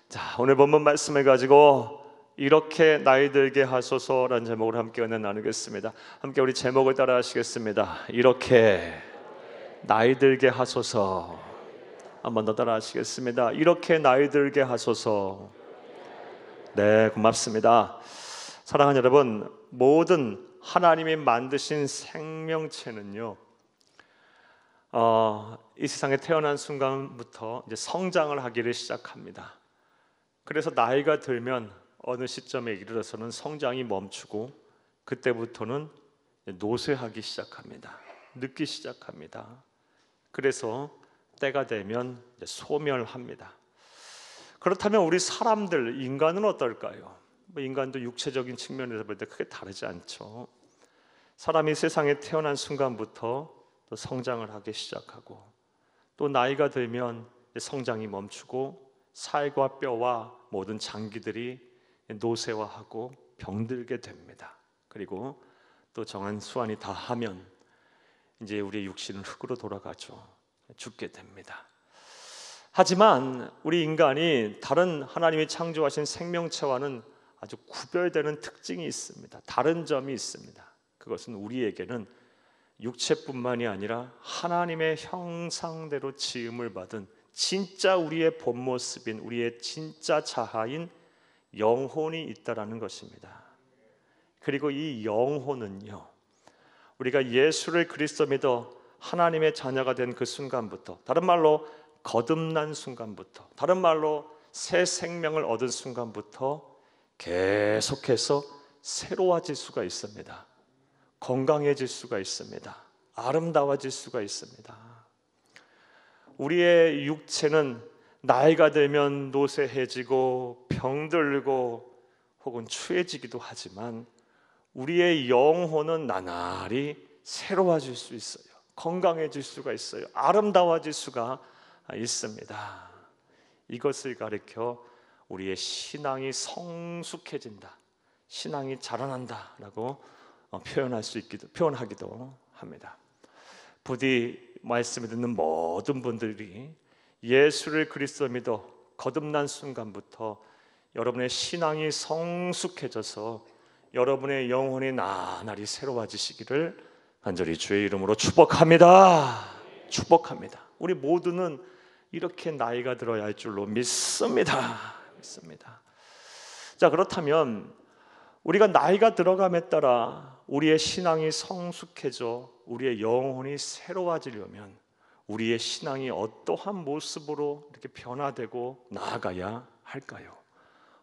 자, 오늘 본문 말씀을 가지고 이렇게 나이 들게 하소서라는 제목으로 함께 은혜 나누겠습니다. 함께 우리 제목을 따라 하시겠습니다. 이렇게 나이 들게 하소서. 한 번 더 따라 하시겠습니다. 이렇게 나이 들게 하소서. 네, 고맙습니다. 사랑하는 여러분, 모든 하나님이 만드신 생명체는요, 이 세상에 태어난 순간부터 이제 성장을 하기를 시작합니다. 그래서 나이가 들면 어느 시점에 이르러서는 성장이 멈추고 그때부터는 노쇠하기 시작합니다. 늙기 시작합니다. 그래서 때가 되면 소멸합니다. 그렇다면 우리 사람들, 인간은 어떨까요? 인간도 육체적인 측면에서 볼 때 크게 다르지 않죠. 사람이 세상에 태어난 순간부터 또 성장을 하기 시작하고 또 나이가 들면 성장이 멈추고 살과 뼈와 모든 장기들이 노쇠화하고 병들게 됩니다. 그리고 또 정한 수완이 다하면 이제 우리의 육신은 흙으로 돌아가죠. 죽게 됩니다. 하지만 우리 인간이 다른 하나님이 창조하신 생명체와는 아주 구별되는 특징이 있습니다. 다른 점이 있습니다. 그것은 우리에게는 육체뿐만이 아니라 하나님의 형상대로 지음을 받은 진짜 우리의 본 모습인 우리의 진짜 자아인 영혼이 있다라는 것입니다. 그리고 이 영혼은요, 우리가 예수를 그리스도 믿어 하나님의 자녀가 된 그 순간부터, 다른 말로 거듭난 순간부터, 다른 말로 새 생명을 얻은 순간부터 계속해서 새로워질 수가 있습니다. 건강해질 수가 있습니다. 아름다워질 수가 있습니다. 우리의 육체는 나이가 들면 노쇠해지고 병들고 혹은 추해지기도 하지만 우리의 영혼은 나날이 새로워질 수 있어요. 건강해질 수가 있어요. 아름다워질 수가 있습니다. 이것을 가리켜 우리의 신앙이 성숙해진다, 신앙이 자라난다라고 표현하기도 합니다. 부디 말씀을 듣는 모든 분들이 예수를 그리스도 믿어 거듭난 순간부터 여러분의 신앙이 성숙해져서 여러분의 영혼이 나날이 새로워지시기를 간절히 주의 이름으로 축복합니다. 축복합니다. 우리 모두는 이렇게 나이가 들어야 할 줄로 믿습니다. 자, 그렇다면 우리가 나이가 들어감에 따라 우리의 신앙이 성숙해져 우리의 영혼이 새로워지려면 우리의 신앙이 어떠한 모습으로 이렇게 변화되고 나아가야 할까요?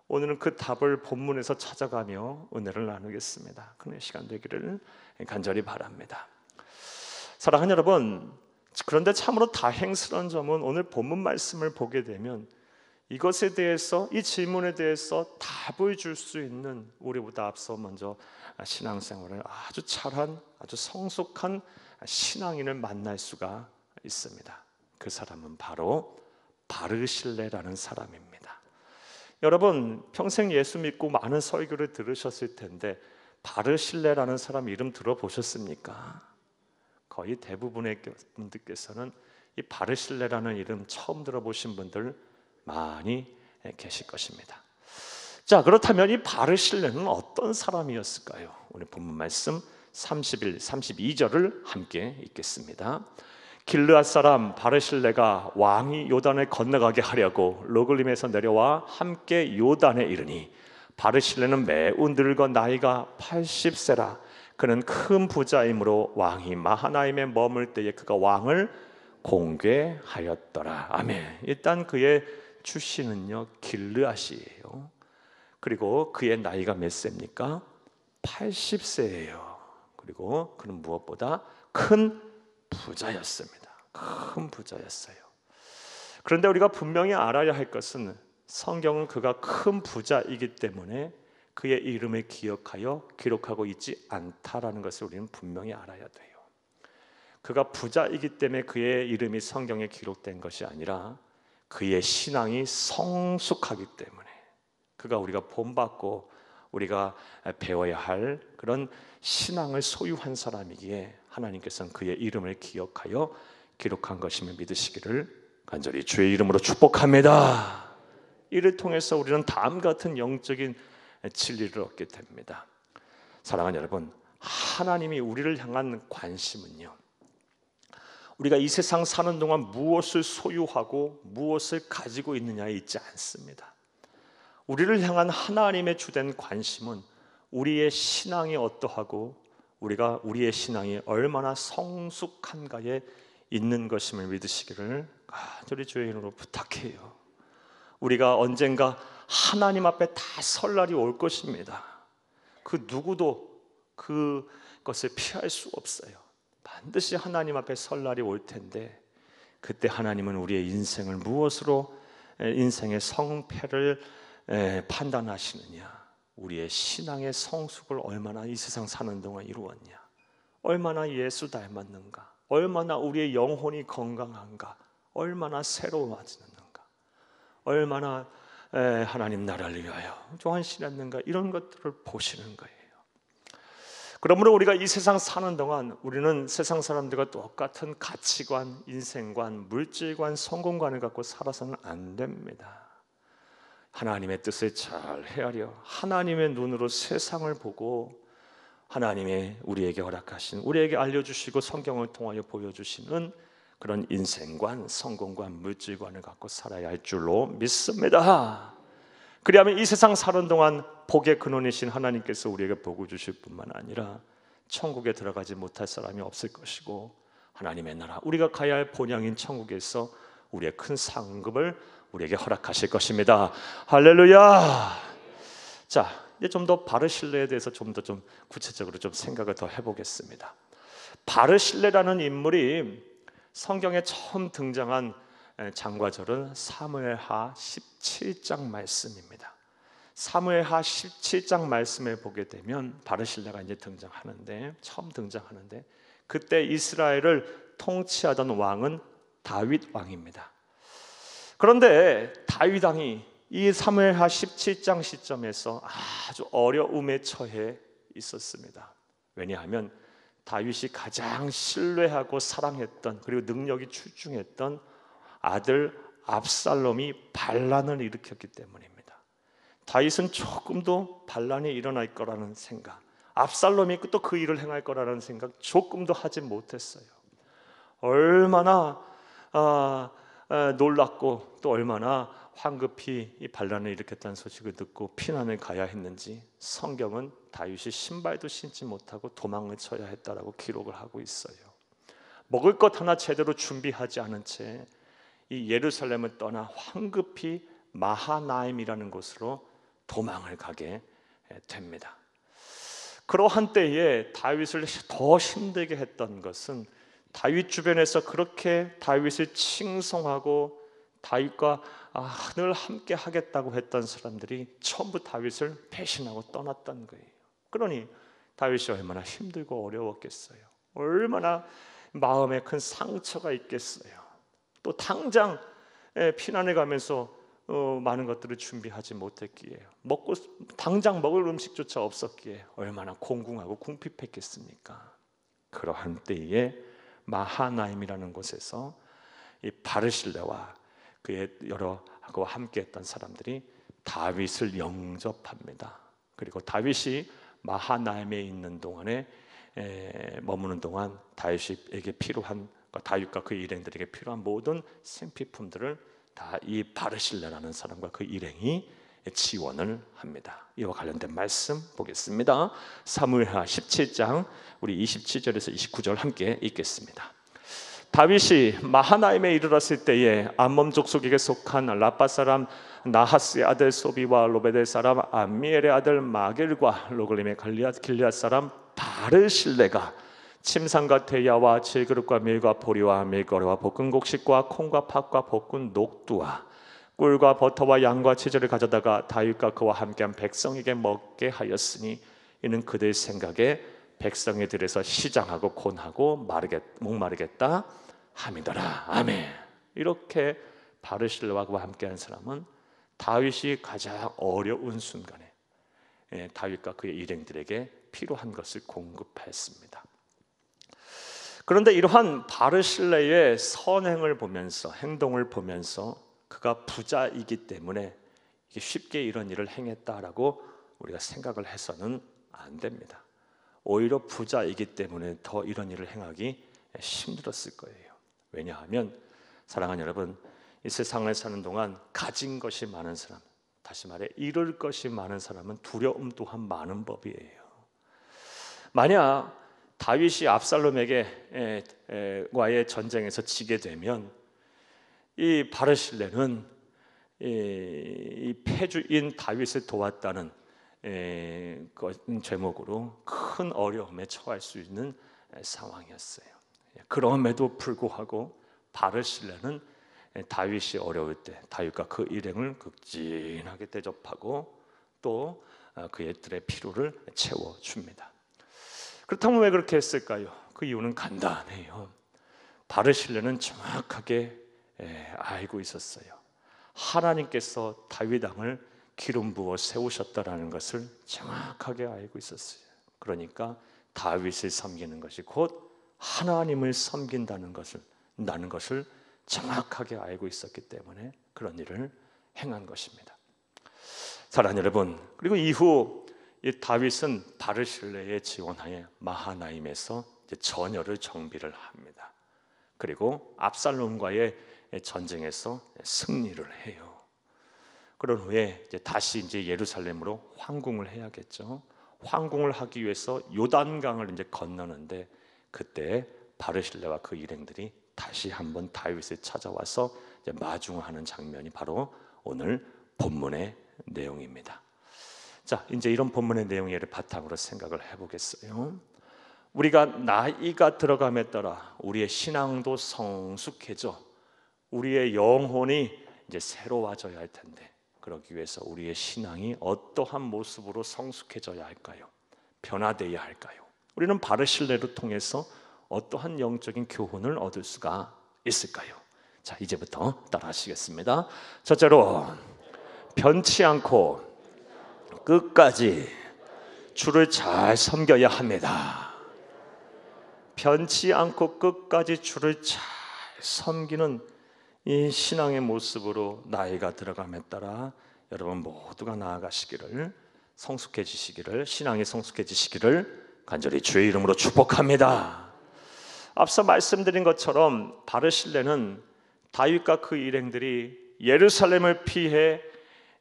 오늘은 그 답을 본문에서 찾아가며 은혜를 나누겠습니다. 그런 시간 되기를 간절히 바랍니다. 사랑하는 여러분, 그런데 참으로 다행스러운 점은 오늘 본문 말씀을 보게 되면 이것에 대해서, 이 질문에 대해서 답을 줄 수 있는 우리보다 앞서 먼저 신앙생활을 아주 잘한, 아주 성숙한 신앙인을 만날 수가 있습니다. 그 사람은 바로 바르실레라는 사람입니다. 여러분, 평생 예수 믿고 많은 설교를 들으셨을 텐데 바르실레라는 사람 이름 들어보셨습니까? 거의 대부분의 분들께서는 이 바르실레라는 이름 처음 들어보신 분들 많이 계실 것입니다. 자, 그렇다면 이 바르실레는 어떤 사람이었을까요? 오늘 본문 말씀 31, 32절을 함께 읽겠습니다. 길르앗 사람 바르실레가 왕이 요단을 건너가게 하려고 로글림에서 내려와 함께 요단에 이르니 바르실레는 매우 늙어 나이가 80세라. 그는 큰 부자이므로 왕이 마하나임에 머물 때에 그가 왕을 공개하였더라. 아멘. 일단 그의 출신은요 길르앗이에요. 그리고 그의 나이가 몇 세입니까? 80세예요. 그리고 그는 무엇보다 큰 부자였습니다. 큰 부자였어요. 그런데 우리가 분명히 알아야 할 것은 성경은 그가 큰 부자이기 때문에 그의 이름을 기억하여 기록하고 있지 않다라는 것을 우리는 분명히 알아야 돼요. 그가 부자이기 때문에 그의 이름이 성경에 기록된 것이 아니라 그의 신앙이 성숙하기 때문에, 그가 우리가 본받고 우리가 배워야 할 그런 신앙을 소유한 사람이기에 하나님께서는 그의 이름을 기억하여 기록한 것임을 믿으시기를 간절히 주의 이름으로 축복합니다. 이를 통해서 우리는 다음 같은 영적인 진리를 얻게 됩니다. 사랑하는 여러분, 하나님이 우리를 향한 관심은요, 우리가 이 세상 사는 동안 무엇을 소유하고 무엇을 가지고 있느냐에 있지 않습니다. 우리를 향한 하나님의 주된 관심은 우리의 신앙이 어떠하고 우리가 우리의 신앙이 얼마나 성숙한가에 있는 것임을 믿으시기를 간절히 주의 이름으로 부탁해요. 우리가 언젠가 하나님 앞에 다 설 날이 올 것입니다. 그 누구도 그것을 피할 수 없어요. 반드시 하나님 앞에 설 날이 올 텐데, 그때 하나님은 우리의 인생을 무엇으로 인생의 성패를 판단하시느냐, 우리의 신앙의 성숙을 얼마나 이 세상 사는 동안 이루었냐, 얼마나 예수 닮았는가, 얼마나 우리의 영혼이 건강한가, 얼마나 새로워지는가, 얼마나 하나님 나라를 위하여 조한신했는가, 이런 것들을 보시는 거예요. 그러므로 우리가 이 세상 사는 동안 우리는 세상 사람들과 똑같은 가치관, 인생관, 물질관, 성공관을 갖고 살아서는 안 됩니다. 하나님의 뜻을 잘 헤아려 하나님의 눈으로 세상을 보고 하나님의 우리에게 허락하신, 우리에게 알려주시고 성경을 통하여 보여주시는 그런 인생관, 성공관, 물질관을 갖고 살아야 할 줄로 믿습니다. 그리하면 이 세상 사는 동안 복의 근원이신 하나님께서 우리에게 복을 주실 뿐만 아니라 천국에 들어가지 못할 사람이 없을 것이고, 하나님의 나라, 우리가 가야 할 본향인 천국에서 우리의 큰 상급을 우리에게 허락하실 것입니다. 할렐루야. 자, 이제 좀 더 바르실레에 대해서 좀 더 구체적으로 생각을 더 해보겠습니다. 바르실레라는 인물이 성경에 처음 등장한 장과절은 사무엘하 17장 말씀입니다. 사무엘하 17장 말씀을 보게 되면 바르실레가 이제 처음 등장하는데, 그때 이스라엘을 통치하던 왕은 다윗 왕입니다. 그런데 다윗 왕이 이 사무엘하 17장 시점에서 아주 어려움에 처해 있었습니다. 왜냐하면 다윗이 가장 신뢰하고 사랑했던, 그리고 능력이 출중했던 아들 압살롬이 반란을 일으켰기 때문입니다. 다윗은 조금도 반란이 일어날 거라는 생각, 압살롬이 또 그 일을 행할 거라는 생각 조금도 하지 못했어요. 얼마나 놀랐고 또 얼마나 황급히 이 반란을 일으켰다는 소식을 듣고 피난을 가야 했는지 성경은 다윗이 신발도 신지 못하고 도망을 쳐야 했다라고 기록을 하고 있어요. 먹을 것 하나 제대로 준비하지 않은 채 이 예루살렘을 떠나 황급히 마하나임이라는 곳으로 도망을 가게 됩니다. 그러한 때에 다윗을 더 힘들게 했던 것은 다윗 주변에서 그렇게 다윗을 칭송하고 다윗과 늘 함께 하겠다고 했던 사람들이 전부 다윗을 배신하고 떠났던 거예요. 그러니 다윗이 얼마나 힘들고 어려웠겠어요. 얼마나 마음에 큰 상처가 있겠어요. 또 당장 피난을 가면서 많은 것들을 준비하지 못했기에, 당장 먹을 음식조차 없었기에 얼마나 공궁하고 궁핍했겠습니까? 그러한 때에 마하나임이라는 곳에서 이 바르실레와 그의 여러하고 함께했던 사람들이 다윗을 영접합니다. 그리고 다윗이 마하나임에 있는 동안에 머무는 동안 다윗에게 필요한, 다윗과 그 일행들에게 필요한 모든 생필품들을 다 이 바르실레라는 사람과 그 일행이 지원을 합니다. 이와 관련된 말씀 보겠습니다. 사무엘하 17장 우리 27절에서 29절 함께 읽겠습니다. 다윗이 마하나임에 이르렀을 때에 암몬 족속에게 속한 라빠 사람 나하스의 아들 소비와 로베델 사람 암미엘의 아들 마겔과 로글림의 길앗 사람 바르실레가 침상과 대야와 질그릇과 밀과 보리와 밀가루와 볶은 곡식과 콩과 팥과 볶은 녹두와 꿀과 버터와 양과 치즈를 가져다가 다윗과 그와 함께한 백성에게 먹게 하였으니 이는 그들 생각에 백성의 들에서 시장하고 곤하고 목마르겠다 함이더라. 아멘. 이렇게 바르실레와 함께한 사람은 다윗이 가장 어려운 순간에 다윗과 그의 일행들에게 필요한 것을 공급했습니다. 그런데 이러한 바르실레의 선행을 보면서, 행동을 보면서 그가 부자이기 때문에 이게 쉽게 이런 일을 행했다라고 우리가 생각을 해서는 안 됩니다. 오히려 부자이기 때문에 더 이런 일을 행하기 힘들었을 거예요. 왜냐하면 사랑하는 여러분, 이 세상을 사는 동안 가진 것이 많은 사람, 다시 말해 잃을 것이 많은 사람은 두려움 또한 많은 법이에요. 만약 다윗이 압살롬에게 와의 전쟁에서 지게 되면 이 바르실레는 이 패주인 다윗을 도왔다는 제목으로 큰 어려움에 처할 수 있는 상황이었어요. 그럼에도 불구하고 바르실레는 다윗이 어려울 때 다윗과 그 일행을 극진하게 대접하고 또 그들의 필요를 채워줍니다. 그렇다면 왜 그렇게 했을까요? 그 이유는 간단해요. 바르실레는 정확하게 알고 있었어요. 하나님께서 다윗 왕을 기름 부어 세우셨다라는 것을 정확하게 알고 있었어요. 그러니까 다윗을 섬기는 것이 곧 하나님을 섬긴다는 것을 나는 것을 정확하게 알고 있었기 때문에 그런 일을 행한 것입니다. 사랑하는 여러분, 그리고 이후 이 다윗은 바르실레의 지원하에 마하나임에서 전열을 정비를 합니다. 그리고 압살롬과의 전쟁에서 승리를 해요. 그런 후에 다시 예루살렘으로 황궁을 해야겠죠. 황궁을 하기 위해서 요단강을 건너는데 그때 바르실레와 그 일행들이 다시 한번 다윗을 찾아와서 마중하는 장면이 바로 오늘 본문의 내용입니다. 자, 이제 이런 본문의 내용을 바탕으로 생각을 해보겠어요. 우리가 나이가 들어감에 따라 우리의 신앙도 성숙해져 우리의 영혼이 새로워져야 할 텐데 그러기 위해서 우리의 신앙이 어떠한 모습으로 성숙해져야 할까요? 변화되어야 할까요? 우리는 바르실레를 통해서 어떠한 영적인 교훈을 얻을 수가 있을까요? 자, 이제부터 따라하시겠습니다. 첫째로, 변치 않고 끝까지 주를 잘 섬겨야 합니다. 변치 않고 끝까지 주를 잘 섬기는 이 신앙의 모습으로 나이가 들어감에 따라 여러분 모두가 나아가시기를, 성숙해지시기를, 신앙이 성숙해지시기를 간절히 주의 이름으로 축복합니다. 앞서 말씀드린 것처럼 바르실레는 다윗과 그 일행들이 예루살렘을 피해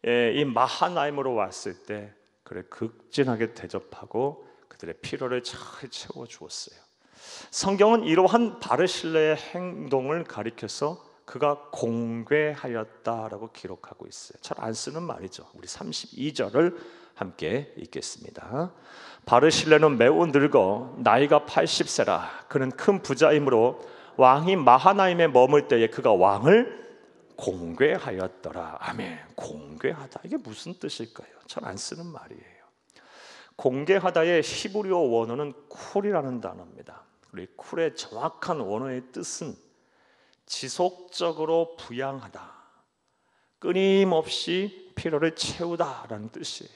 이 마하나임으로 왔을 때 그를 극진하게 대접하고 그들의 필요를 잘 채워주었어요. 성경은 이러한 바르실레의 행동을 가리켜서 그가 공궤하였다라고 기록하고 있어요. 잘 안 쓰는 말이죠. 우리 32절을 함께 읽겠습니다. 바르실레는 매우 늙어 나이가 80세라 그는 큰 부자이므로 왕이 마하나임에 머물 때에 그가 왕을 공궤하였더라. 아멘. 공궤하다, 이게 무슨 뜻일까요? 잘 안 쓰는 말이에요. 공궤하다의 히브리어 원어는 쿨이라는 단어입니다. 우리 쿨의 정확한 원어의 뜻은 지속적으로 부양하다, 끊임없이 필요를 채우다라는 뜻이에요.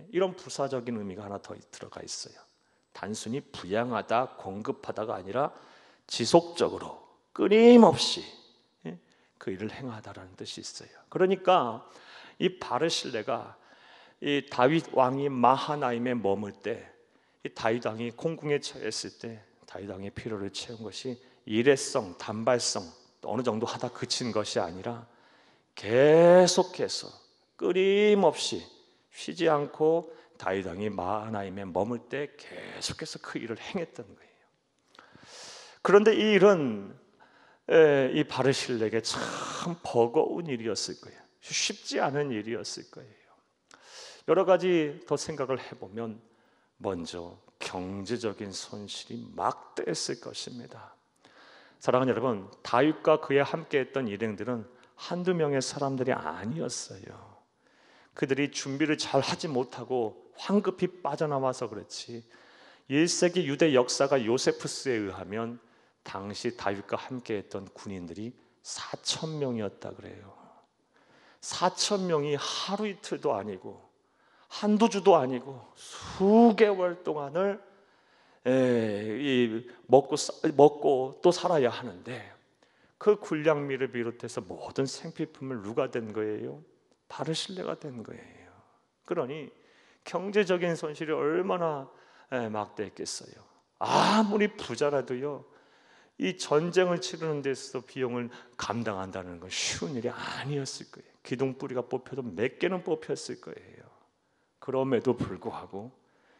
이런 부사적인 의미가 하나 더 들어가 있어요. 단순히 부양하다, 공급하다가 아니라 지속적으로 끊임없이 그 일을 행하다라는 뜻이 있어요. 그러니까 이 바르실레가 이 다윗 왕이 마하나임에 머물 때, 이 다윗 왕이 공궁에 처했을 때 다윗 왕의 필요를 채운 것이 일회성, 단발성 어느 정도 하다 그친 것이 아니라 계속해서 끊임없이 쉬지 않고 다윗 왕이 마하나임에 머물 때 계속해서 그 일을 행했던 거예요. 그런데 이 일은 이 바르실레에게 참 버거운 일이었을 거예요. 쉽지 않은 일이었을 거예요. 여러 가지 더 생각을 해보면 먼저 경제적인 손실이 막대했을 것입니다. 사랑하는 여러분, 다윗과 그에 함께했던 일행들은 한두 명의 사람들이 아니었어요. 그들이 준비를 잘 하지 못하고 황급히 빠져나와서 그렇지 1세기 유대 역사가 요세푸스에 의하면 당시 다윗과 함께했던 군인들이 4,000명이었다 그래요. 4,000명이 하루 이틀도 아니고 한두 주도 아니고 수개월 동안을 먹고 또 살아야 하는데 그 군량미를 비롯해서 모든 생필품을 누가 댄 거예요? 바르실레가 된 거예요. 그러니 경제적인 손실이 얼마나 막대했겠어요. 아무리 부자라도요, 이 전쟁을 치르는 데 있어서 비용을 감당한다는 건 쉬운 일이 아니었을 거예요. 기둥뿌리가 뽑혀도 몇 개는 뽑혔을 거예요. 그럼에도 불구하고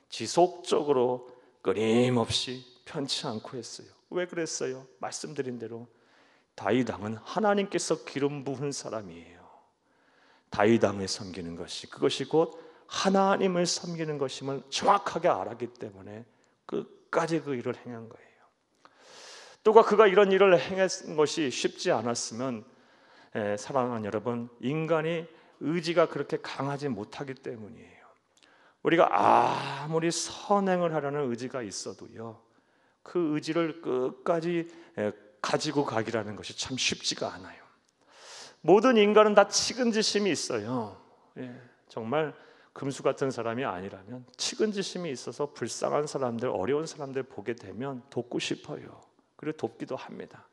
지속적으로 끊임없이 편치 않고 했어요. 왜 그랬어요? 말씀드린 대로 다윗 왕은 하나님께서 기름 부은 사람이에요. 다윗 왕을 섬기는 것이, 그것이 곧 하나님을 섬기는 것임을 정확하게 알았기 때문에 끝까지 그 일을 행한 거예요. 또가 그가 이런 일을 행한 것이 쉽지 않았으면, 사랑하는 여러분, 인간이 의지가 그렇게 강하지 못하기 때문이에요. 우리가 아무리 선행을 하려는 의지가 있어도요, 그 의지를 끝까지 가지고 가기라는 것이 참 쉽지가 않아요. 모든 인간은 다 측은지심이 있어요. 정말 금수 같은 사람이 아니라면 측은지심이 있어서 불쌍한 사람들, 어려운 사람들 보게 되면 돕고 싶어요. 그리고 돕기도 합니다.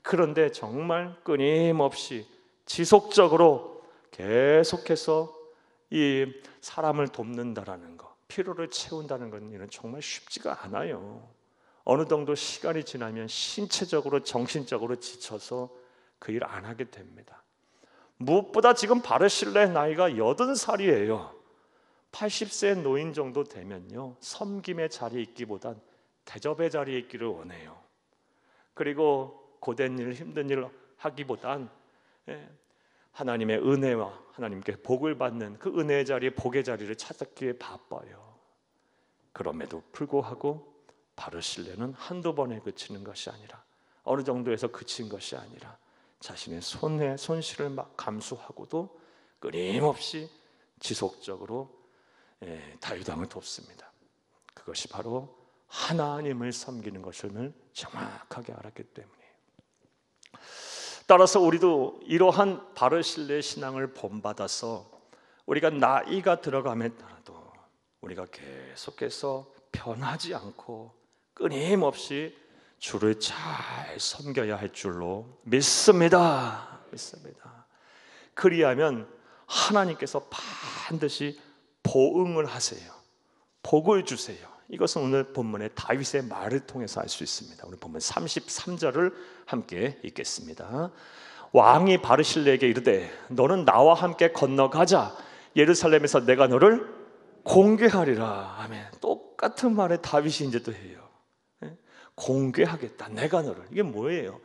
그런데 정말 끊임없이 지속적으로 계속해서 이 사람을 돕는다라는 것, 필요를 채운다는 건 이는 정말 쉽지가 않아요. 어느 정도 시간이 지나면 신체적으로 정신적으로 지쳐서 그 일 안 하게 됩니다. 무엇보다 지금 바르실레 나이가 80살이에요. 80세 노인 정도 되면요, 섬김의 자리에 있기보단 대접의 자리에 있기를 원해요. 그리고 고된 일, 힘든 일 하기보단 하나님의 은혜와 하나님께 복을 받는 그 은혜의 자리에, 복의 자리를 찾기 위해 바빠요. 그럼에도 불구하고 바르실레는 한두 번에 그치는 것이 아니라, 어느 정도에서 그친 것이 아니라 자신의 손실을 막 감수하고도 끊임없이 지속적으로 다윗 왕을 돕습니다. 그것이 바로 하나님을 섬기는 것을 정확하게 알았기 때문이에요. 따라서 우리도 이러한 바르실레의 신앙을 본받아서 우리가 나이가 들어감에 따라도 우리가 계속해서 변하지 않고 끊임없이 주를 잘 섬겨야 할 줄로 믿습니다. 그리하면 하나님께서 반드시 보응을 하세요. 복을 주세요. 이것은 오늘 본문의 다윗의 말을 통해서 알 수 있습니다. 오늘 본문 33절을 함께 읽겠습니다. 왕이 바르실레에게 이르되 너는 나와 함께 건너가자. 예루살렘에서 내가 너를 공개하리라. 아멘. 똑같은 말을 다윗이 이제 또 해요. 공개하겠다. 내가 너를. 이게 뭐예요?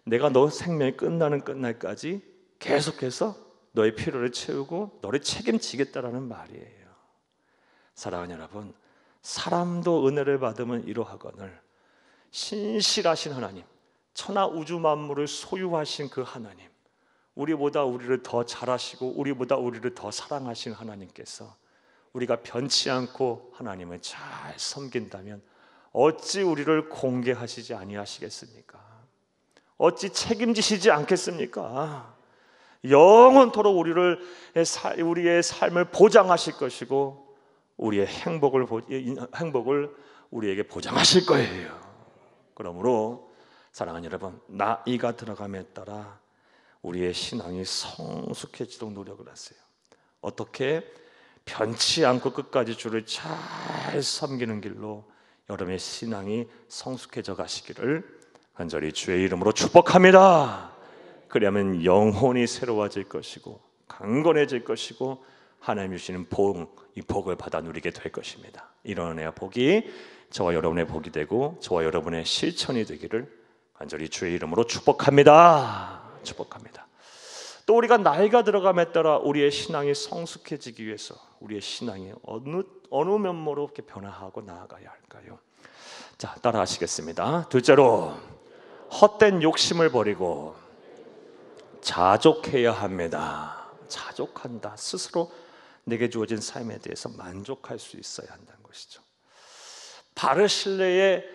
내가 너 생명이 끝나는 끝날까지 계속해서 너의 필요를 채우고 너를 책임지겠다라는 말이에요. 사랑하는 여러분, 사람도 은혜를 받으면 이러하거늘 신실하신 하나님, 천하 우주 만물을 소유하신 그 하나님, 우리보다 우리를 더 잘하시고 우리보다 우리를 더 사랑하신 하나님께서 우리가 변치 않고 하나님을 잘 섬긴다면 어찌 우리를 공개하시지 아니하시겠습니까? 어찌 책임지시지 않겠습니까? 영원토록 우리의 삶을 보장하실 것이고 우리의 행복을 우리에게 보장하실 거예요. 그러므로 사랑하는 여러분, 나이가 들어감에 따라 우리의 신앙이 성숙해지도록 노력을 하세요. 어떻게? 변치 않고 끝까지 주를 잘 섬기는 길로 여러분의 신앙이 성숙해져 가시기를 간절히 주의 이름으로 축복합니다. 그러면 영혼이 새로워질 것이고 강건해질 것이고 하나님이 주시는 이 복을 받아 누리게 될 것입니다. 이런 은혜와 복이 저와 여러분의 복이 되고 저와 여러분의 실천이 되기를 간절히 주의 이름으로 축복합니다. 또 우리가 나이가 들어감에 따라 우리의 신앙이 성숙해지기 위해서 우리의 신앙이 어느 면모로 이렇게 변화하고 나아가야 할까요? 자, 따라하시겠습니다. 둘째로 헛된 욕심을 버리고 자족해야 합니다. 자족한다. 스스로 내게 주어진 삶에 대해서 만족할 수 있어야 한다는 것이죠. 바르실레의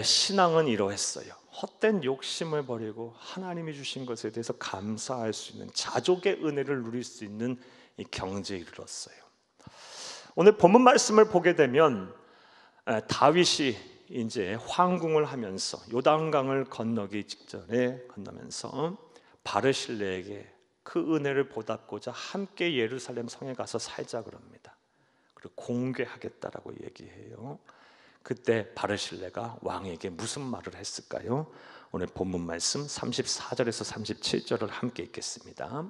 신앙은 이러했어요. 헛된 욕심을 버리고 하나님이 주신 것에 대해서 감사할 수 있는 자족의 은혜를 누릴 수 있는 이 경지에 이르렀어요. 오늘 본문 말씀을 보게 되면 다윗이 이제 황궁을 하면서 요단강을 건너기 직전에 건너면서 바르실레에게 그 은혜를 보답고자 함께 예루살렘 성에 가서 살자 그럽니다. 그리고 공개하겠다라고 얘기해요. 그때 바르실레가 왕에게 무슨 말을 했을까요? 오늘 본문 말씀 34절에서 37절을 함께 읽겠습니다.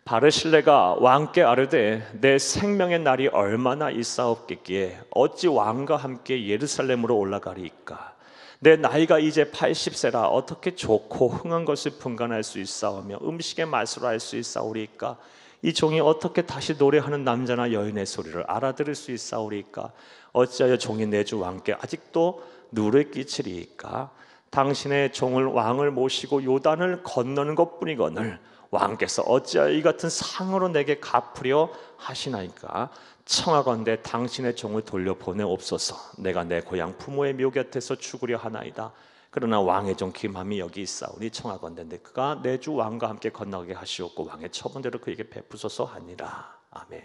바르실레가 왕께 아뢰되 내 생명의 날이 얼마나 있사옵겠기에 어찌 왕과 함께 예루살렘으로 올라가리이까? 내 나이가 이제 80세라 어떻게 좋고 흥한 것을 분간할 수 있사오며 음식의 맛으로 알 수 있사오리이까? 이 종이 어떻게 다시 노래하는 남자나 여인의 소리를 알아들을 수 있사오리이까? 어찌하여 종이 내 주 왕께 아직도 누를 끼치리이까? 당신의 종을 왕을 모시고 요단을 건너는 것뿐이거늘 왕께서 어찌하여 이 같은 상으로 내게 갚으려 하시나이까? 청하건대 당신의 종을 돌려보내옵소서. 내가 내 고향 부모의 묘 곁에서 죽으려 하나이다. 그러나 왕의 종 김함이 여기 있사오니 청하건대 그가 내 주 왕과 함께 건너게 하시옵고 왕의 처분대로 그에게 베푸소서 하니라. 아멘.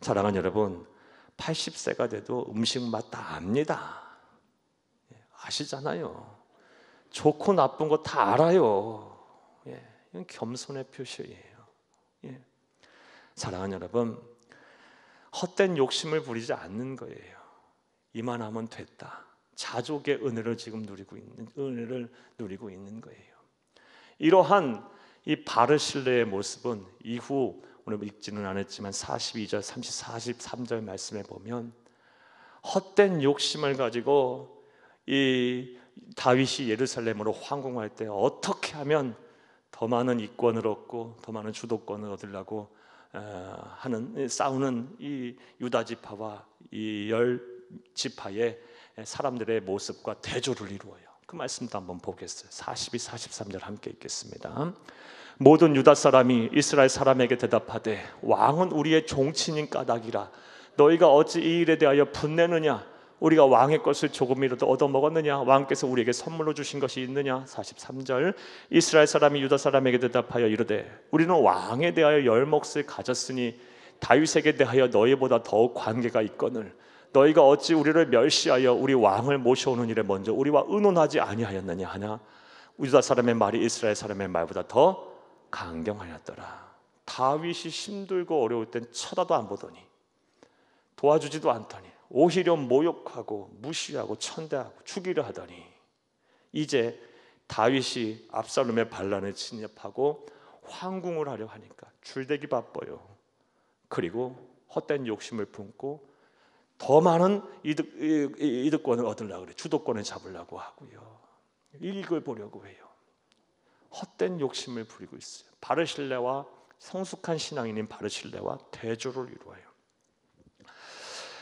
사랑하는 여러분, 80세가 돼도 음식 맛 다 압니다. 아시잖아요. 좋고 나쁜 거 다 알아요. 이건 겸손의 표시예요. 사랑하는 여러분, 헛된 욕심을 부리지 않는 거예요. 이만하면 됐다. 자족의 은혜를 지금 누리고 있는 거예요. 이러한 이 바르실레의 모습은 이후 오늘 읽지는 않았지만 42절, 43절 말씀에 보면 헛된 욕심을 가지고 이 다윗이 예루살렘으로 황공할 때 어떻게 하면 더 많은 이권을 얻고 더 많은 주도권을 얻으려고 하는 싸우는 이 유다 지파와 이 열 지파의 사람들의 모습과 대조를 이루어요. 그 말씀도 한번 보겠어요. 42, 43절 함께 읽겠습니다. 모든 유다 사람이 이스라엘 사람에게 대답하되 왕은 우리의 종친인 까닭이라 너희가 어찌 이 일에 대하여 분내느냐? 우리가 왕의 것을 조금이라도 얻어먹었느냐? 왕께서 우리에게 선물로 주신 것이 있느냐? 43절 이스라엘 사람이 유다 사람에게 대답하여 이르되 우리는 왕에 대하여 열 몫을 가졌으니 다윗에게 대하여 너희보다 더욱 관계가 있거늘 너희가 어찌 우리를 멸시하여 우리 왕을 모셔오는 일에 먼저 우리와 의논하지 아니하였느냐 하나 유다 사람의 말이 이스라엘 사람의 말보다 더 강경하였더라. 다윗이 힘들고 어려울 땐 쳐다도 안 보더니 도와주지도 않더니 오히려 모욕하고 무시하고 천대하고 죽이려 하더니 이제 다윗이 압살롬의 반란을 침입하고 황궁을 하려 하니까 줄대기 바빠요. 그리고 헛된 욕심을 품고 더 많은 이득권을 얻으려고 그래. 주도권을 잡으려고 하고요. 이익을 보려고 해요. 헛된 욕심을 부리고 있어요. 바르실레와 성숙한 신앙인인 바르실레와 대조를 이루어요.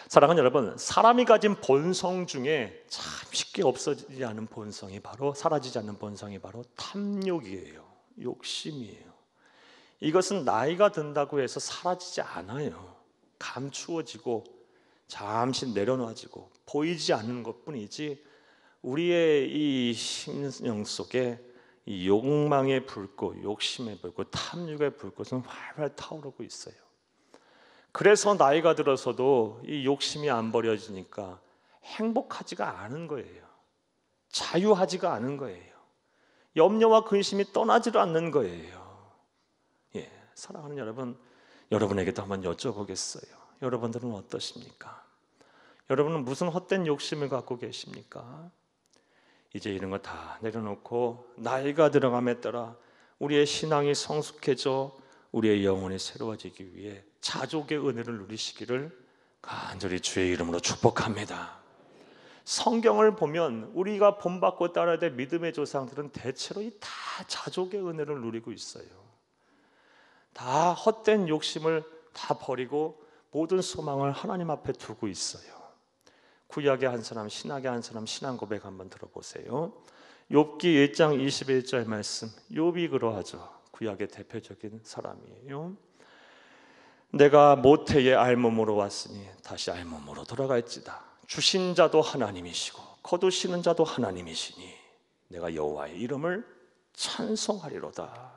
사랑하는 여러분, 사람이 가진 본성 중에 참 쉽게 없어지지 않은 본성이 바로 사라지지 않는 본성이 바로 탐욕이에요. 욕심이에요. 이것은 나이가 든다고 해서 사라지지 않아요. 감추어지고 잠시 내려놔지고 보이지 않는 것뿐이지 우리의 이 심령 속에 이 욕망의 불꽃, 욕심의 불꽃, 탐욕의 불꽃은 활활 타오르고 있어요. 그래서 나이가 들어서도 이 욕심이 안 버려지니까 행복하지가 않은 거예요. 자유하지가 않은 거예요. 염려와 근심이 떠나지도 않는 거예요. 사랑하는 여러분, 여러분에게도 한번 여쭤보겠어요. 여러분들은 어떠십니까? 여러분은 무슨 헛된 욕심을 갖고 계십니까? 이제 이런 거 다 내려놓고 나이가 들어감에 따라 우리의 신앙이 성숙해져 우리의 영혼이 새로워지기 위해 자족의 은혜를 누리시기를 간절히 주의 이름으로 축복합니다. 성경을 보면 우리가 본받고 따라야 될 믿음의 조상들은 대체로 다 자족의 은혜를 누리고 있어요. 다 헛된 욕심을 다 버리고 모든 소망을 하나님 앞에 두고 있어요. 구약의 한 사람, 신약의 한 사람 신앙 고백 한번 들어보세요. 욥기 1장 21절 말씀. 욥이 그러하죠. 구약의 대표적인 사람이에요. 내가 모태의 알몸으로 왔으니 다시 알몸으로 돌아갈지다. 주신 자도 하나님이시고 거두시는 자도 하나님이시니 내가 여호와의 이름을 찬송하리로다.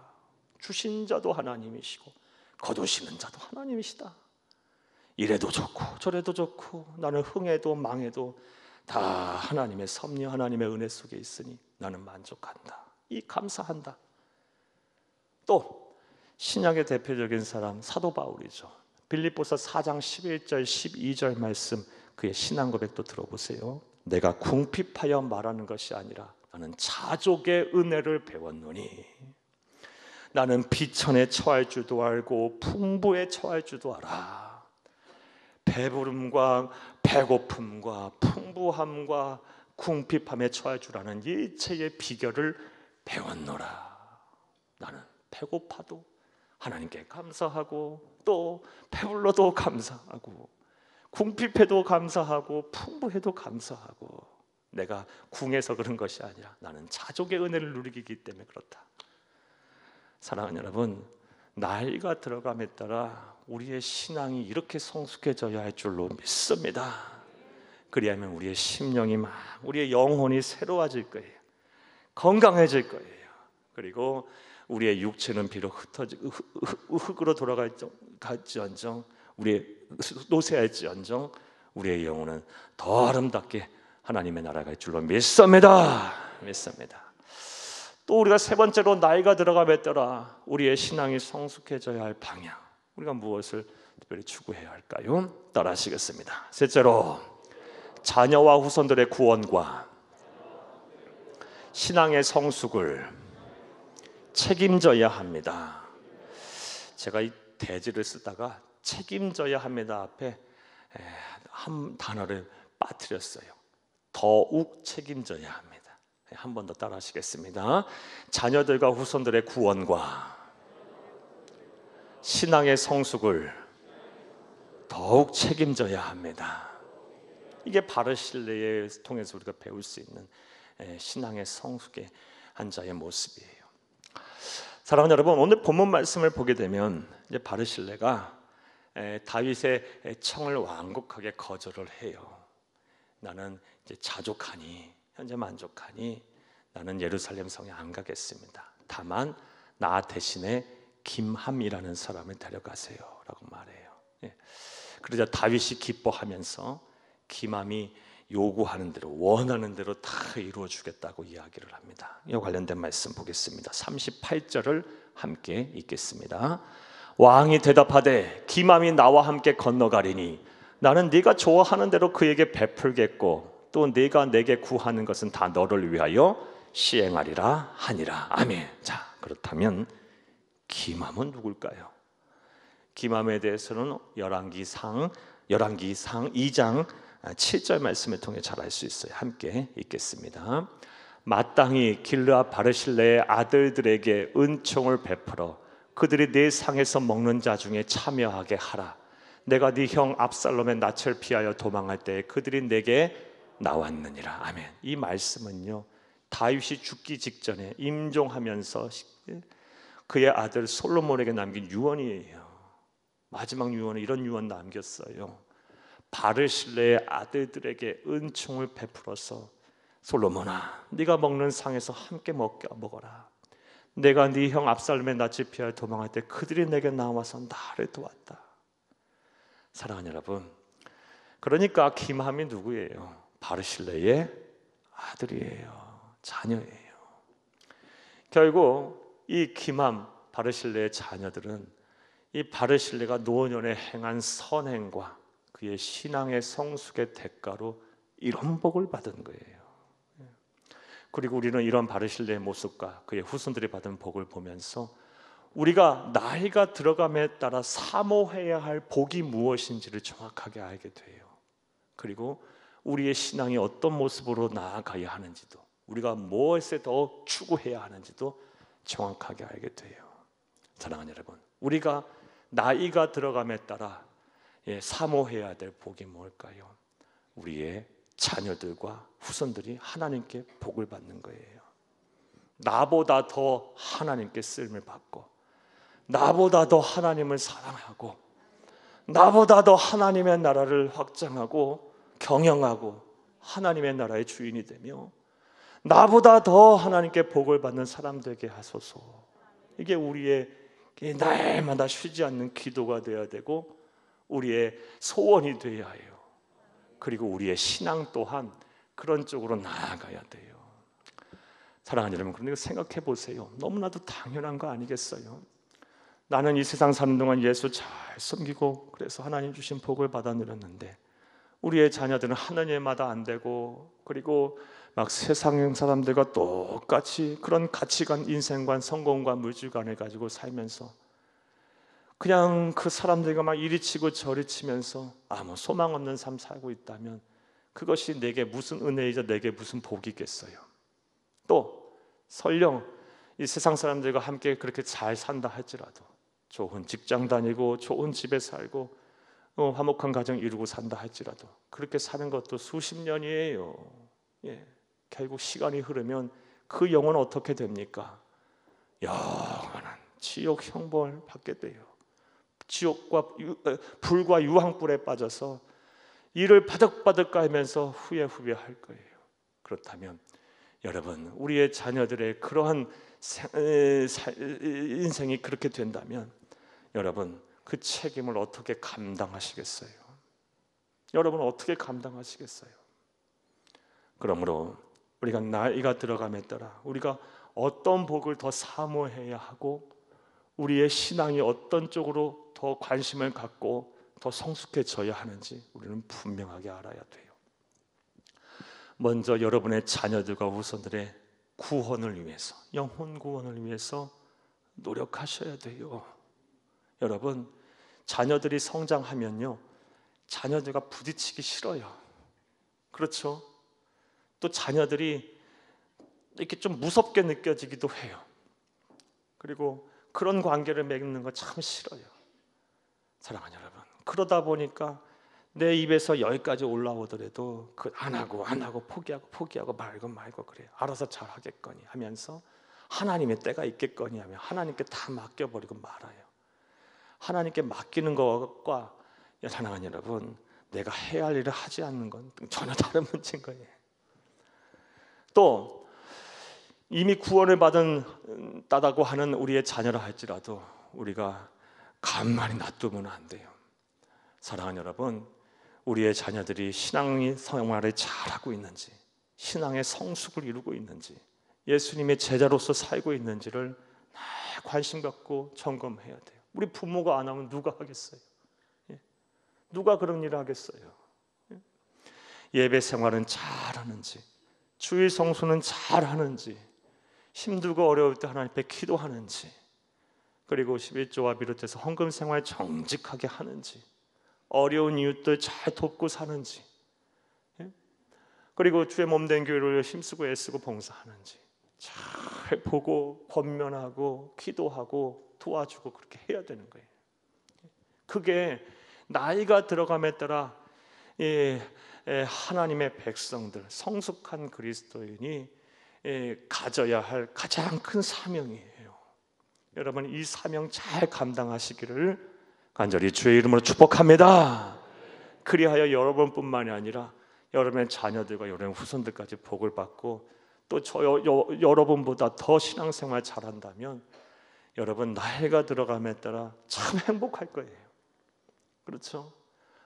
주신 자도 하나님이시고 거두시는 자도 하나님이시다. 이래도 좋고 저래도 좋고 나는 흥해도 망해도 다 하나님의 섭리, 하나님의 은혜 속에 있으니 나는 만족한다. 이 감사한다. 또 신약의 대표적인 사람 사도 바울이죠. 빌립보서 4장 11절 12절 말씀, 그의 신앙 고백도 들어보세요. 내가 궁핍하여 말하는 것이 아니라 나는 자족의 은혜를 배웠노니 나는 비천에 처할 줄도 알고 풍부에 처할 줄도 알아. 배부름과 배고픔과 풍부함과 궁핍함에 처할 줄 아는 일체의 비결을 배웠노라. 나는 배고파도 하나님께 감사하고, 또 배불러도 감사하고, 궁핍해도 감사하고, 풍부해도 감사하고. 내가 궁해서 그런 것이 아니라 나는 자족의 은혜를 누리기 때문에 그렇다. 사랑하는 여러분, 나이가 들어감에 따라 우리의 신앙이 이렇게 성숙해져야 할 줄로 믿습니다. 그리하면 우리의 심령이 우리의 영혼이 새로워질 거예요. 건강해질 거예요. 그리고 우리의 육체는 비록 흙으로 돌아갈지언정, 우리의 노쇠할지언정, 우리의 영혼은 더 아름답게 하나님의 나라가 갈 줄로 믿습니다. 또 우리가 세 번째로 나이가 들어감에 따라 우리의 신앙이 성숙해져야 할 방향, 우리가 무엇을 특별히 추구해야 할까요? 따라하시겠습니다. 셋째로, 자녀와 후손들의 구원과 신앙의 성숙을 책임져야 합니다. 제가 이 대지를 쓰다가 책임져야 합니다 앞에 한 단어를 빠뜨렸어요. 더욱 책임져야 합니다. 한 번 더 따라하시겠습니다. 자녀들과 후손들의 구원과 신앙의 성숙을 더욱 책임져야 합니다. 이게 바르실레에 통해서 우리가 배울 수 있는 신앙의 성숙의 한 자의 모습이에요. 사랑하는 여러분, 오늘 본문 말씀을 보게 되면 이제 바르실레가 다윗의 청을 완곡하게 거절을 해요. 나는 이제 자족하니, 현재 만족하니 나는 예루살렘 성에 안 가겠습니다. 다만 나 대신에 김함이라는 사람을 데려가세요 라고 말해요. 그러자 다윗이 기뻐하면서 김함이 요구하는 대로, 원하는 대로 다 이루어 주겠다고 이야기를 합니다. 이와 관련된 말씀 보겠습니다. 38절을 함께 읽겠습니다. 왕이 대답하되 김함이 나와 함께 건너가리니 나는 네가 좋아하는 대로 그에게 베풀겠고 또 네가 내게 구하는 것은 다 너를 위하여 시행하리라 하니라. 아멘. 자, 그렇다면 김함은 누굴까요? 김함에 대해서는 열왕기상 2장 7절 말씀을 통해 잘 알 수 있어요. 함께 읽겠습니다. 마땅히 길르앗 바르실레의 아들들에게 은총을 베풀어 그들이 네 상에서 먹는 자 중에 참여하게 하라. 내가 네 형 압살롬의 낯을 피하여 도망할 때 그들이 내게 나왔느니라. 아멘. 이 말씀은요, 다윗이 죽기 직전에 임종하면서 그의 아들 솔로몬에게 남긴 유언이에요. 마지막 유언은 이런 유언 남겼어요. 바르실레의 아들들에게 은총을 베풀어서 솔로몬아, 네가 먹는 상에서 함께 먹어라. 내가 네 형 압살롬의 낯을 피하여 도망할 때 그들이 내게 나와서 나를 도왔다. 사랑하는 여러분, 그러니까 김함이 누구예요? 바르실레의 아들이에요. 자녀예요. 결국 이 김함, 바르실레의 자녀들은 이 바르실레가 노년에 행한 선행과 그의 신앙의 성숙의 대가로 이런 복을 받은 거예요. 그리고 우리는 이런 바르실레의 모습과 그의 후손들이 받은 복을 보면서 우리가 나이가 들어감에 따라 사모해야 할 복이 무엇인지를 정확하게 알게 돼요. 그리고 우리의 신앙이 어떤 모습으로 나아가야 하는지도, 우리가 무엇에 더 추구해야 하는지도 정확하게 알게 돼요. 사랑하는 여러분, 우리가 나이가 들어감에 따라 사모해야 될 복이 뭘까요? 우리의 자녀들과 후손들이 하나님께 복을 받는 거예요. 나보다 더 하나님께 쓰임을 받고, 나보다 더 하나님을 사랑하고, 나보다 더 하나님의 나라를 확장하고 경영하고 하나님의 나라의 주인이 되며 나보다 더 하나님께 복을 받는 사람 되게 하소서. 이게 우리의 날마다 쉬지 않는 기도가 되어야 되고 우리의 소원이 되어야 해요. 그리고 우리의 신앙 또한 그런 쪽으로 나아가야 돼요. 사랑하는 여러분, 그런데 생각해 보세요. 너무나도 당연한 거 아니겠어요? 나는 이 세상 사는 동안 예수 잘 섬기고 그래서 하나님 주신 복을 받아 누렸는데 우리의 자녀들은 하나님마다 안 되고, 그리고 막 세상 사람들과 똑같이 그런 가치관, 인생관, 성공관, 물질관을 가지고 살면서 그냥 그 사람들과 막 이리 치고 저리 치면서 아무 소망 없는 삶 살고 있다면 그것이 내게 무슨 은혜이자 내게 무슨 복이겠어요. 또 설령 이 세상 사람들과 함께 그렇게 잘 산다 할지라도, 좋은 직장 다니고 좋은 집에 살고 화목한 가정 이루고 산다 할지라도 그렇게 사는 것도 수십 년이에요. 예. 결국 시간이 흐르면 그 영혼은 어떻게 됩니까? 영원한 지옥 형벌 받게 돼요. 지옥과 불과 유황불에 빠져서 이를 바득바득 깔면서 후회할 거예요. 그렇다면 여러분, 우리의 자녀들의 그러한 인생이 그렇게 된다면 여러분, 그 책임을 어떻게 감당하시겠어요? 여러분 어떻게 감당하시겠어요? 그러므로 우리가 나이가 들어감에 따라 우리가 어떤 복을 더 사모해야 하고 우리의 신앙이 어떤 쪽으로 더 관심을 갖고 더 성숙해져야 하는지 우리는 분명하게 알아야 돼요. 먼저 여러분의 자녀들과 후손들의 구원을 위해서, 영혼 구원을 위해서 노력하셔야 돼요. 여러분, 자녀들이 성장하면요, 자녀들과 부딪히기 싫어요. 그렇죠? 또 자녀들이 이렇게 좀 무섭게 느껴지기도 해요. 그리고 그런 관계를 맺는 거 참 싫어요. 사랑하는 여러분, 그러다 보니까 내 입에서 여기까지 올라오더라도 안 하고 포기하고 말고 그래요. 알아서 잘하겠거니 하면서 하나님의 때가 있겠거니 하면 하나님께 다 맡겨버리고 말아요. 하나님께 맡기는 것과 사랑하는 여러분, 내가 해야 할 일을 하지 않는 건 전혀 다른 문제인 거예요. 또 이미 구원을 받았다고 하는 우리의 자녀라 할지라도 우리가 가만히 놔두면 안 돼요. 사랑하는 여러분, 우리의 자녀들이 신앙 생활을 잘하고 있는지, 신앙의 성숙을 이루고 있는지, 예수님의 제자로서 살고 있는지를 관심 갖고 점검해야 돼요. 우리 부모가 안 하면 누가 하겠어요? 누가 그런 일을 하겠어요? 예배 생활은 잘하는지, 주일 성수는 잘하는지, 힘들고 어려울 때 하나님 앞에 기도하는지, 그리고 11조와 비롯해서 헌금 생활 정직하게 하는지, 어려운 이웃들 잘 돕고 사는지, 그리고 주의 몸된 교회를 힘쓰고 애쓰고 봉사하는지 잘 보고 권면하고 기도하고 도와주고 그렇게 해야 되는 거예요. 그게 나이가 들어감에 따라 하나님의 백성들, 성숙한 그리스도인이 가져야 할 가장 큰 사명이에요. 여러분, 이 사명 잘 감당하시기를 간절히 주의 이름으로 축복합니다. 그리하여 여러분뿐만이 아니라 여러분의 자녀들과 여러분의 후손들까지 복을 받고 또 여러분보다 더 신앙생활 잘한다면 여러분 나이가 들어감에 따라 참 행복할 거예요. 그렇죠?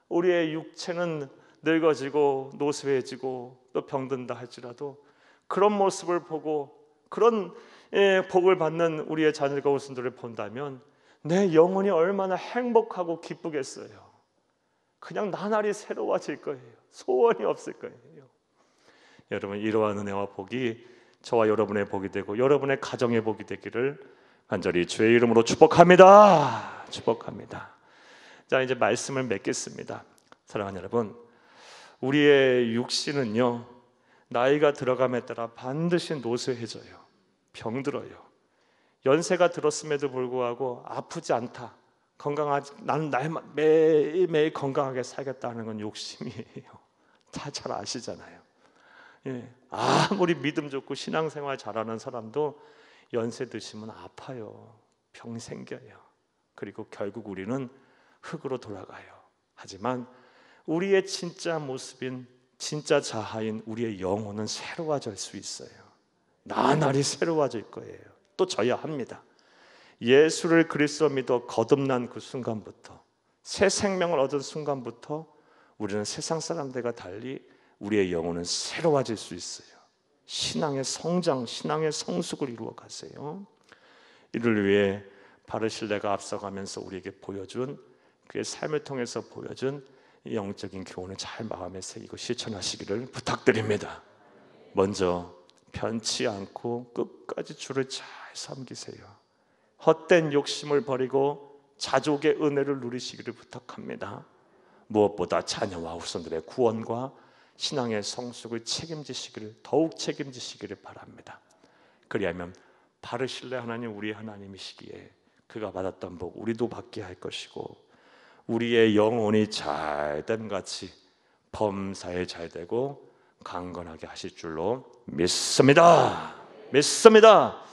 우리의 육체는 늙어지고 노쇠해지고 또 병든다 할지라도 그런 모습을 보고 그런 복을 받는 우리의 자녀들과 후손들을 본다면 내 영혼이 얼마나 행복하고 기쁘겠어요. 그냥 나날이 새로워질 거예요. 소원이 없을 거예요. 여러분, 이러한 은혜와 복이 저와 여러분의 복이 되고 여러분의 가정의 복이 되기를 간절히 주의 이름으로 축복합니다. 축복합니다. 자, 이제 말씀을 맺겠습니다. 사랑하는 여러분, 우리의 육신은요 나이가 들어감에 따라 반드시 노쇠해져요. 병들어요. 연세가 들었음에도 불구하고 아프지 않다, 건강하지, 나는 매일매일 건강하게 살겠다는 건 욕심이에요. 다 잘 아시잖아요. 아무리 믿음 좋고 신앙생활 잘하는 사람도 연세 드시면 아파요. 병 생겨요. 그리고 결국 우리는 흙으로 돌아가요. 하지만 우리의 진짜 모습인 진짜 자아인 우리의 영혼은 새로워질 수 있어요. 나날이 새로워질 거예요. 또 져야 합니다. 예수를 그리스도 믿어 거듭난 그 순간부터, 새 생명을 얻은 순간부터 우리는 세상 사람들과 달리 우리의 영혼은 새로워질 수 있어요. 신앙의 성장, 신앙의 성숙을 이루어 가세요. 이를 위해 바르실레가 앞서가면서 우리에게 보여준 그의 삶을 통해서 보여준 이 영적인 교훈을 잘 마음에 새기고 실천하시기를 부탁드립니다. 먼저 변치 않고 끝까지 주를 잘 섬기세요. 헛된 욕심을 버리고 자족의 은혜를 누리시기를 부탁합니다. 무엇보다 자녀와 후손들의 구원과 신앙의 성숙을 책임지시기를, 더욱 책임지시기를 바랍니다. 그리하면 바르실레 하나님, 우리 하나님이시기에 그가 받았던 복 우리도 받게 할 것이고, 우리의 영혼이 잘됨 같이 범사에 잘되고 강건하게 하실 줄로 믿습니다. 믿습니다.